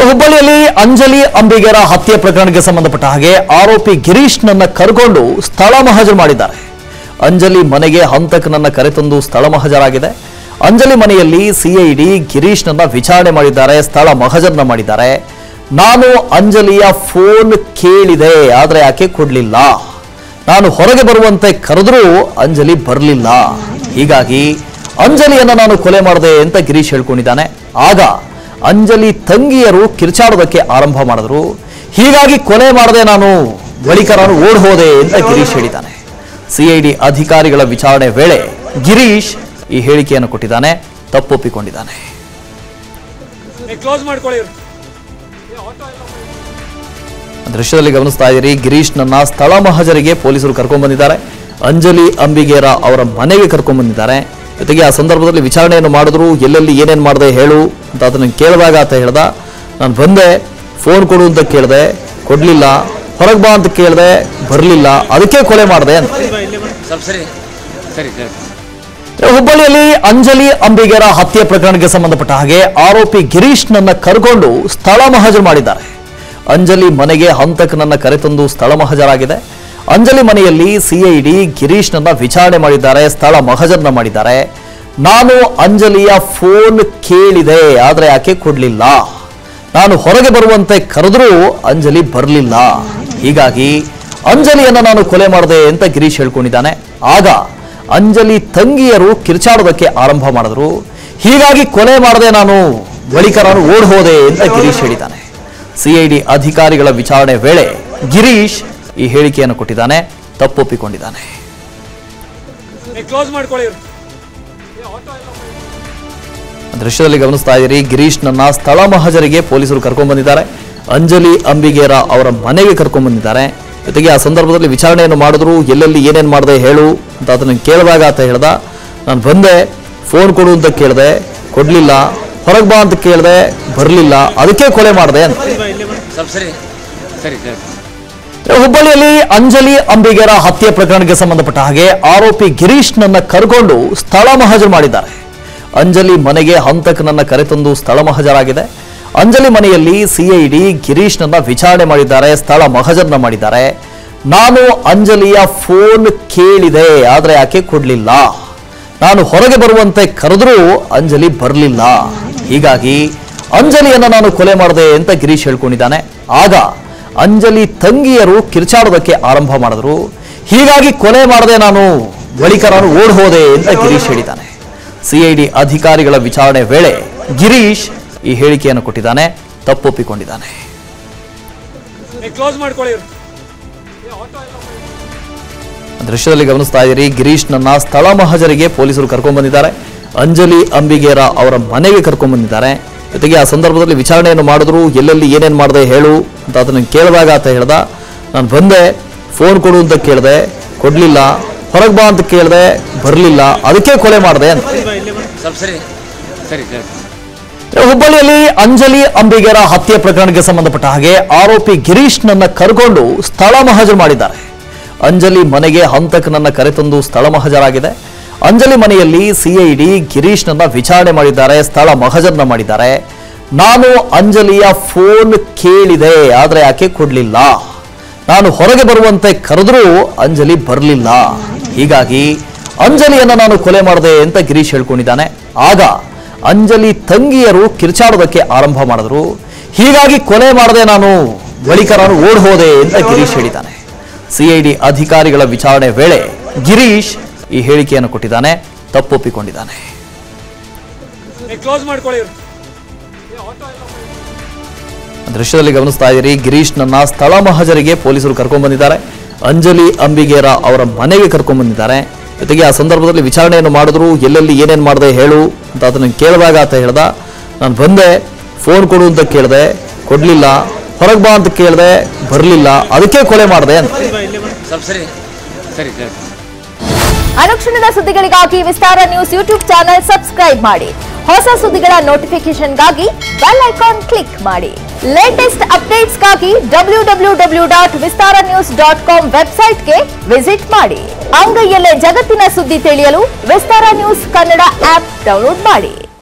ಹುಬ್ಬಳ್ಳಿಯಲ್ಲಿ ಅಂಜಲಿ ಅಂಬಿಗರ ಹತ್ಯೆ ಪ್ರಕರಣಕ್ಕೆ ಸಂಬಂಧಪಟ್ಟ ಹಾಗೆ ಆರೋಪಿ ಗಿರೀಶ್ ನನ್ನ ಕರೆಕೊಂಡು ಸ್ಥಳ ಮಹಜರು ಮಾಡಿದ್ದಾರೆ. ಅಂಜಲಿ ಮನೆಗೆ ಹಂತಕನನ್ನ ಕರೆತಂದು ಸ್ಥಳ ಮಹಜರಾಗಿದೆ. ಅಂಜಲಿ ಮನೆಯಲ್ಲಿ ಸಿಐಡಿ ಗಿರೀಶ್ ನನ್ನ ವಿಚಾರಣೆ ಮಾಡಿದ್ದಾರೆ, ಸ್ಥಳ ಮಹಜರನ್ನ ಮಾಡಿದ್ದಾರೆ. ನಾನು ಅಂಜಲಿಯ ಫೋನ್ ಕೇಳಿದೆ, ಆದರೆ ಆಕೆ ಕೊಡ್ಲಿಲ್ಲ. ನಾನು ಹೊರಗೆ ಬರುವಂತೆ ಕರೆದರೂ ಅಂಜಲಿ ಬರಲಿಲ್ಲ. ಹೀಗಾಗಿ ಅಂಜಲಿಯನ್ನ ನಾನು ಕೊಲೆ ಮಾಡಿದೆ ಅಂತ ಗಿರೀಶ್ ಹೇಳ್ಕೊಂಡಿದ್ದಾನೆ. ಆಗ ಅಂಜಲಿ ತಂಗಿಯರು ಕಿರ್ಚಾಡೋದಕ್ಕೆ ಆರಂಭ ಮಾಡಿದ್ರು. ಹೀಗಾಗಿ ಕೊಲೆ ಮಾಡದೆ ನಾನು ಬಳಿಕ ನಾನು ಓಡ್ ಹೋದೆ ಅಂತ ಗಿರೀಶ್ ಹೇಳಿದ್ದಾನೆ. ಸಿಐಡಿ ಅಧಿಕಾರಿಗಳ ವಿಚಾರಣೆ ವೇಳೆ ಗಿರೀಶ್ ಈ ಹೇಳಿಕೆಯನ್ನು ಕೊಟ್ಟಿದ್ದಾನೆ, ತಪ್ಪೊಪ್ಪಿಕೊಂಡಿದ್ದಾನೆ. ದೃಶ್ಯದಲ್ಲಿ ಗಮನಿಸ್ತಾ ಇದ್ದೀರಿ, ಗಿರೀಶ್ ನನ್ನ ಸ್ಥಳ ಮಹಜರಿಗೆ ಪೊಲೀಸರು ಕರ್ಕೊಂಡ್ ಬಂದಿದ್ದಾರೆ. ಅಂಜಲಿ ಅಂಬಿಗೇರ ಅವರ ಮನೆಗೆ ಕರ್ಕೊಂಡ್ ಬಂದಿದ್ದಾರೆ. ಜೊತೆಗೆ ಆ ಸಂದರ್ಭದಲ್ಲಿ ವಿಚಾರಣೆಯನ್ನು ಮಾಡಿದ್ರು. ಎಲ್ಲೆಲ್ಲಿ ಏನೇನು ಮಾಡಿದೆ ಹೇಳು ಅಂತ ಅದನ್ನು ಕೇಳಿದಾಗ ಆತ ಹೇಳ್ದ, ನಾನು ಬಂದೆ, ಫೋನ್ ಕೊಡು ಅಂತ ಕೇಳಿದೆ, ಕೊಡ್ಲಿಲ್ಲ. ಹೊರಗೆ ಬಾ ಅಂತ ಕೇಳಿದೆ, ಬರಲಿಲ್ಲ, ಅದಕ್ಕೆ ಕೊಲೆ ಮಾಡಿದೆ ಅಂತ. ಹುಬ್ಬಳ್ಳಿಯಲ್ಲಿ ಅಂಜಲಿ ಅಂಬಿಗರ ಹತ್ಯೆ ಪ್ರಕರಣಕ್ಕೆ ಸಂಬಂಧಪಟ್ಟ ಹಾಗೆ ಆರೋಪಿ ಗಿರೀಶ್ ನನ್ನ ಕರೆಕೊಂಡು ಸ್ಥಳ ಮಹಜರು ಮಾಡಿದ್ದಾರೆ. ಅಂಜಲಿ ಮನೆಗೆ ಹಂತಕನನ್ನ ಕರೆತಂದು ಸ್ಥಳ ಮಹಜರಾಗಿದೆ. ಅಂಜಲಿ ಮನೆಯಲ್ಲಿ ಸಿಐಡಿ ಗಿರೀಶ್ ನನ್ನ ವಿಚಾರಣೆ ಮಾಡಿದ್ದಾರೆ, ಸ್ಥಳ ಮಹಜರನ್ನ ಮಾಡಿದ್ದಾರೆ. ನಾನು ಅಂಜಲಿಯ ಫೋನ್ ಕೇಳಿದೆ, ಆದರೆ ಆಕೆ ಕೊಡ್ಲಿಲ್ಲ. ನಾನು ಹೊರಗೆ ಬರುವಂತೆ ಕರೆದರೂ ಅಂಜಲಿ ಬರಲಿಲ್ಲ. ಹೀಗಾಗಿ ಅಂಜಲಿಯನ್ನ ನಾನು ಕೊಲೆ ಮಾಡಿದೆ ಅಂತ ಗಿರೀಶ್ ಹೇಳ್ಕೊಂಡಿದ್ದಾನೆ. ಆಗ ಅಂಜಲಿ ತಂಗಿಯರು ಕಿರ್ಚಾಡೋದಕ್ಕೆ ಆರಂಭ ಮಾಡಿದ್ರು. ಹೀಗಾಗಿ ಕೊಲೆ ಮಾಡದೆ ನಾನು ಬಳಿಕ ನಾನು ಓಡ್ ಹೋದೆ ಅಂತ ಗಿರೀಶ್ ಹೇಳಿದ್ದಾನೆ. ಸಿಐಡಿ ಅಧಿಕಾರಿಗಳ ವಿಚಾರಣೆ ವೇಳೆ ಗಿರೀಶ್ ಈ ಹೇಳಿಕೆಯನ್ನು ಕೊಟ್ಟಿದ್ದಾನೆ, ತಪ್ಪೊಪ್ಪಿಕೊಂಡಿದ್ದಾನೆ. ದೃಶ್ಯದಲ್ಲಿ ಗಮನಿಸ್ತಾ ಇದ್ದೀರಿ, ಗಿರೀಶ್ ನನ್ನ ಸ್ಥಳ ಮಹಜರಿಗೆ ಪೊಲೀಸರು ಕರ್ಕೊಂಡ್ ಬಂದಿದ್ದಾರೆ. ಅಂಜಲಿ ಅಂಬಿಗೇರ ಅವರ ಮನೆಗೆ ಕರ್ಕೊಂಡ್ ಬಂದಿದ್ದಾರೆ. ಜೊತೆಗೆ ಆ ಸಂದರ್ಭದಲ್ಲಿ ವಿಚಾರಣೆಯನ್ನು ಮಾಡಿದ್ರು. ಎಲ್ಲೆಲ್ಲಿ ಏನೇನು ಮಾಡಿದೆ ಹೇಳು ಅಂತ ಅದನ್ನು ಕೇಳಿದಾಗ ಆತ ಹೇಳ್ದ, ನಾನು ಬಂದೆ, ಫೋನ್ ಕೊಡು ಅಂತ ಕೇಳಿದೆ, ಕೊಡ್ಲಿಲ್ಲ. ಹೊರಗೆ ಬಾ ಅಂತ ಕೇಳಿದೆ, ಬರಲಿಲ್ಲ, ಅದಕ್ಕೆ ಕೊಲೆ ಮಾಡಿದೆ ಅಂತ. ಹುಬ್ಬಳ್ಳಿಯಲ್ಲಿ ಅಂಜಲಿ ಅಂಬಿಗರ ಹತ್ಯೆ ಪ್ರಕರಣಕ್ಕೆ ಸಂಬಂಧಪಟ್ಟ ಹಾಗೆ ಆರೋಪಿ ಗಿರೀಶ್ ನನ್ನ ಕರೆಕೊಂಡು ಸ್ಥಳ ಮಹಜರು ಮಾಡಿದ್ದಾರೆ. ಅಂಜಲಿ ಮನೆಗೆ ಹಂತಕನನ್ನ ಕರೆತಂದು ಸ್ಥಳ ಮಹಜರಾಗಿದೆ. ಅಂಜಲಿ ಮನೆಯಲ್ಲಿ ಸಿಐಡಿ ಗಿರೀಶ್ ನನ್ನ ವಿಚಾರಣೆ ಮಾಡಿದ್ದಾರೆ, ಸ್ಥಳ ಮಹಜರನ್ನ ಮಾಡಿದ್ದಾರೆ. ನಾನು ಅಂಜಲಿಯ ಫೋನ್ ಕೇಳಿದೆ, ಆದರೆ ಆಕೆ ಕೊಡ್ಲಿಲ್ಲ. ನಾನು ಹೊರಗೆ ಬರುವಂತೆ ಕರೆದರೂ ಅಂಜಲಿ ಬರಲಿಲ್ಲ. ಹೀಗಾಗಿ ಅಂಜಲಿಯನ್ನ ನಾನು ಕೊಲೆ ಮಾಡಿದೆ ಅಂತ ಗಿರೀಶ್ ಹೇಳ್ಕೊಂಡಿದ್ದಾನೆ. ಆಗ ಅಂಜಲಿ ತಂಗಿಯರು ಕಿರ್ಚಾಡೋದಕ್ಕೆ ಆರಂಭ ಮಾಡಿದ್ರು. ಹೀಗಾಗಿ ಕೊಲೆ ಮಾಡದೆ ನಾನು ಬಳಿಕ ನಾನು ಓಡ್ ಹೋದೆ ಅಂತ ಗಿರೀಶ್ ಹೇಳಿದ್ದಾನೆ. ಸಿಐಡಿ ಅಧಿಕಾರಿಗಳ ವಿಚಾರಣೆ ವೇಳೆ ಗಿರೀಶ್ ಈ ಹೇಳಿಕೆಯನ್ನು ಕೊಟ್ಟಿದ್ದಾನೆ, ತಪ್ಪೊಪ್ಪಿಕೊಂಡಿದ್ದಾನೆ. ದೃಶ್ಯದಲ್ಲಿ ಗಮನಿಸ್ತಾ ಇದ್ದೀರಿ, ಗಿರೀಶ್ ನನ್ನ ಸ್ಥಳ ಮಹಜರಿಗೆ ಪೊಲೀಸರು ಕರ್ಕೊಂಡ್ ಬಂದಿದ್ದಾರೆ. ಅಂಜಲಿ ಅಂಬಿಗೇರ ಅವರ ಮನೆಗೆ ಕರ್ಕೊಂಡ್ ಬಂದಿದ್ದಾರೆ. ಜೊತೆಗೆ ಆ ಸಂದರ್ಭದಲ್ಲಿ ವಿಚಾರಣೆಯನ್ನು ಮಾಡಿದ್ರು. ಎಲ್ಲೆಲ್ಲಿ ಏನೇನು ಮಾಡಿದೆ ಹೇಳು ಅಂತ ಅದನ್ನು ಕೇಳಿದಾಗ ಆತ ಹೇಳ್ದ, ನಾನು ಬಂದೆ, ಫೋನ್ ಕೊಡು ಅಂತ ಕೇಳಿದೆ, ಕೊಡ್ಲಿಲ್ಲ. ಹೊರಗೆ ಬಾ ಅಂತ ಕೇಳಿದೆ, ಬರಲಿಲ್ಲ, ಅದಕ್ಕೆ ಕೊಲೆ ಮಾಡಿದೆ ಅಂತ. ಹುಬ್ಬಳ್ಳಿಯಲ್ಲಿ ಅಂಜಲಿ ಅಂಬಿಗರ ಹತ್ಯೆ ಪ್ರಕರಣಕ್ಕೆ ಸಂಬಂಧಪಟ್ಟ ಹಾಗೆ ಆರೋಪಿ ಗಿರೀಶ್ ನನ್ನ ಕರೆಕೊಂಡು ಸ್ಥಳ ಮಹಜರು ಮಾಡಿದ್ದಾರೆ. ಅಂಜಲಿ ಮನೆಗೆ ಹಂತಕನನ್ನ ಕರೆತಂದು ಸ್ಥಳ ಮಹಜರಾಗಿದೆ. ಅಂಜಲಿ ಮನೆಯಲ್ಲಿ ಸಿಐಡಿ ಗಿರೀಶ್ ನನ್ನ ವಿಚಾರಣೆ ಮಾಡಿದ್ದಾರೆ, ಸ್ಥಳ ಮಹಜರನ್ನ ಮಾಡಿದ್ದಾರೆ. ನಾನು ಅಂಜಲಿಯ ಫೋನ್ ಕೇಳಿದೆ, ಆದರೆ ಆಕೆ ಕೊಡ್ಲಿಲ್ಲ. ನಾನು ಹೊರಗೆ ಬರುವಂತೆ ಕರೆದರೂ ಅಂಜಲಿ ಬರಲಿಲ್ಲ. ಹೀಗಾಗಿ ಅಂಜಲಿಯನ್ನ ನಾನು ಕೊಲೆ ಮಾಡಿದೆ ಅಂತ ಗಿರೀಶ್ ಹೇಳ್ಕೊಂಡಿದ್ದಾನೆ. ಆಗ ಅಂಜಲಿ ತಂಗಿಯರು ಕಿರ್ಚಾಡೋದಕ್ಕೆ ಆರಂಭ ಮಾಡಿದ್ರು. ಹೀಗಾಗಿ ಕೊಲೆ ಮಾಡದೆ ನಾನು ಬಳಿಕ ನಾನು ಓಡ್ ಹೋದೆ ಅಂತ ಗಿರೀಶ್ ಹೇಳಿದ್ದಾನೆ. ಸಿಐಡಿ ಅಧಿಕಾರಿಗಳ ವಿಚಾರಣೆ ವೇಳೆ ಗಿರೀಶ್ ಈ ಹೇಳಿಕೆಯನ್ನು ಕೊಟ್ಟಿದ್ದಾನೆ, ತಪ್ಪೊಪ್ಪಿಕೊಂಡಿದ್ದಾನೆ. ದೃಶ್ಯದಲ್ಲಿ ಗಮನಿಸ್ತಾ ಇದ್ದೀರಿ, ಗಿರೀಶ್ ನನ್ನ ಸ್ಥಳ ಮಹಜರಿಗೆ ಪೊಲೀಸರು ಕರ್ಕೊಂಡ್ ಬಂದಿದ್ದಾರೆ. ಅಂಜಲಿ ಅಂಬಿಗೇರ ಅವರ ಮನೆಗೆ ಕರ್ಕೊಂಡ್ ಬಂದಿದ್ದಾರೆ. ಜೊತೆಗೆ ಆ ಸಂದರ್ಭದಲ್ಲಿ ವಿಚಾರಣೆಯನ್ನು ಮಾಡಿದ್ರು. ಎಲ್ಲೆಲ್ಲಿ ಏನೇನು ಮಾಡಿದೆ ಹೇಳು ಅಂತ ಅದನ್ನು ಕೇಳಿದಾಗ ಆತ ಹೇಳ್ದ, ನಾನು ಬಂದೆ, ಫೋನ್ ಕೊಡು ಅಂತ ಕೇಳಿದೆ, ಕೊಡ್ಲಿಲ್ಲ. ಹೊರಗೆ ಬಾ ಅಂತ ಕೇಳಿದೆ, ಬರಲಿಲ್ಲ, ಅದಕ್ಕೆ ಕೊಲೆ ಮಾಡಿದೆ ಅಂತ. ಅನುಕ್ಷಣದ ಸುದ್ದಿಗಳಿಗಾಗಿ ವಿಸ್ತಾರ ನ್ಯೂಸ್ ಯೂಟ್ಯೂಬ್ ಚಾನೆಲ್ ಸಬ್ಸ್ಕ್ರೈಬ್ ಮಾಡಿ. ಹೊಸ ಸುದ್ದಿಗಳ ನೋಟಿಫಿಕೇಶನ್ಗಾಗಿ ಬೆಲ್ ಐಕಾನ್ ಕ್ಲಿಕ್ ಮಾಡಿ. ಲೇಟೆಸ್ಟ್ ಅಪ್ಡೇಟ್ಸ್ಗಾಗಿ www.vistaranews.com ವೆಬ್ಸೈಟ್ಗೆ ವಿಸಿಟ್ ಮಾಡಿ. ಅಂಗೈಯಲ್ಲೇ ಜಗತ್ತಿನ ಸುದ್ದಿ ತಿಳಿಯಲು ವಿಸ್ತಾರ ನ್ಯೂಸ್ ಕನ್ನಡ ಆಪ್ ಡೌನ್ಲೋಡ್ ಮಾಡಿ.